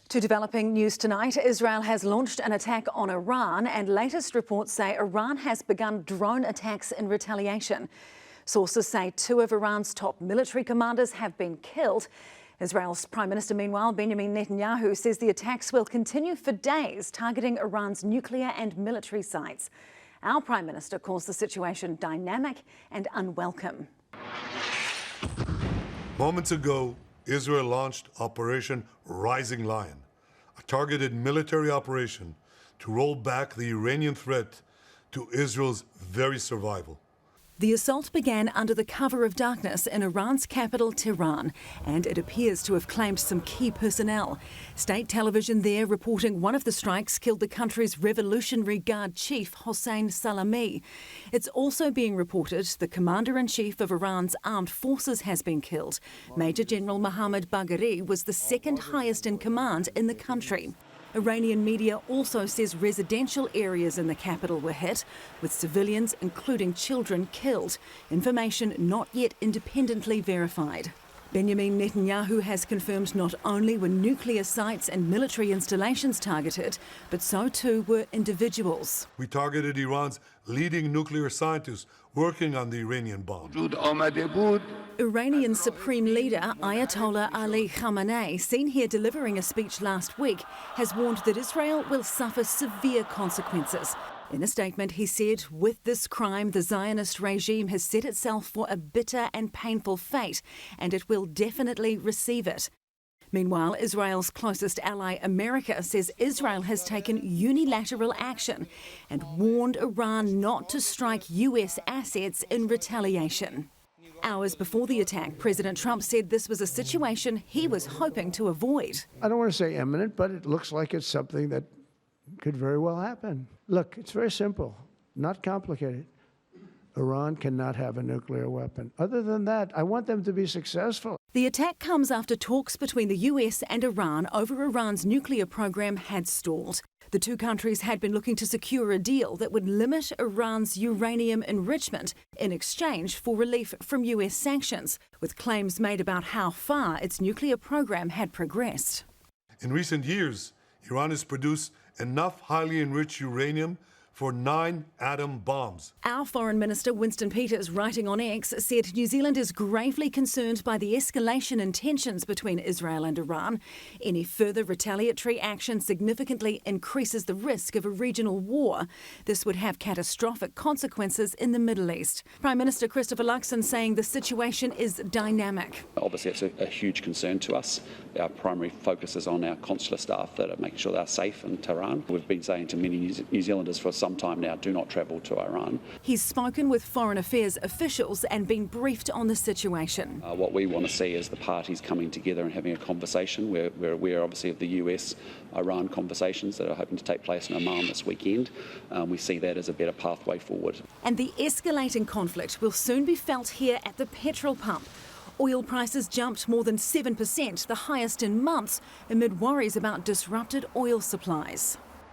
To developing news tonight, Israel has launched an attack on Iran, and latest reports say Iran has begun drone attacks in retaliation. Sources say 2 of Iran's top military commanders have been killed. Israel's Prime Minister, meanwhile, Benjamin Netanyahu, says the attacks will continue for days, targeting Iran's nuclear and military sites. Our Prime Minister calls the situation dynamic and unwelcome. Moments ago, Israel launched Operation Rising Lion, a targeted military operation to roll back the Iranian threat to Israel's very survival. The assault began under the cover of darkness in Iran's capital, Tehran, and it appears to have claimed some key personnel. State television there reporting one of the strikes killed the country's Revolutionary Guard chief, Hossein Salami. It's also being reported the commander-in-chief of Iran's armed forces has been killed. Major General Mohammad Bagheri was the second highest in command in the country. Iranian media also says residential areas in the capital were hit, with civilians, including children, killed. Information not yet independently verified. Benjamin Netanyahu has confirmed not only were nuclear sites and military installations targeted, but so too were individuals. We targeted Iran's leading nuclear scientists working on the Iranian bomb. Iranian Supreme Leader Ayatollah Ali Khamenei, seen here delivering a speech last week, has warned that Israel will suffer severe consequences. In a statement, he said, with this crime, the Zionist regime has set itself for a bitter and painful fate, and it will definitely receive it. Meanwhile, Israel's closest ally, America, says Israel has taken unilateral action and warned Iran not to strike US assets in retaliation. Hours before the attack, President Trump said this was a situation he was hoping to avoid. I don't want to say imminent, but it looks like it's something that could very well happen. Look, it's very simple, not complicated. Iran cannot have a nuclear weapon. Other than that, I want them to be successful. The attack comes after talks between the US and Iran over Iran's nuclear program had stalled. The two countries had been looking to secure a deal that would limit Iran's uranium enrichment in exchange for relief from US sanctions, with claims made about how far its nuclear program had progressed. In recent years, Iran has produced enough highly enriched uranium for 9 atom bombs. Our Foreign Minister, Winston Peters, writing on X, said New Zealand is gravely concerned by the escalation in tensions between Israel and Iran. Any further retaliatory action significantly increases the risk of a regional war. This would have catastrophic consequences in the Middle East. Prime Minister Christopher Luxon saying the situation is dynamic. Obviously, it's a huge concern to us. Our primary focus is on our consular staff that are making sure they're safe in Tehran. We've been saying to many New Zealanders for some time now, do not travel to Iran. He's spoken with foreign affairs officials and been briefed on the situation. What we want to see is the parties coming together and having a conversation. We're aware, obviously, of the US-Iran conversations that are hoping to take place in Oman this weekend. We see that as a better pathway forward. And the escalating conflict will soon be felt here at the petrol pump. Oil prices jumped more than 7%, the highest in months, amid worries about disrupted oil supplies.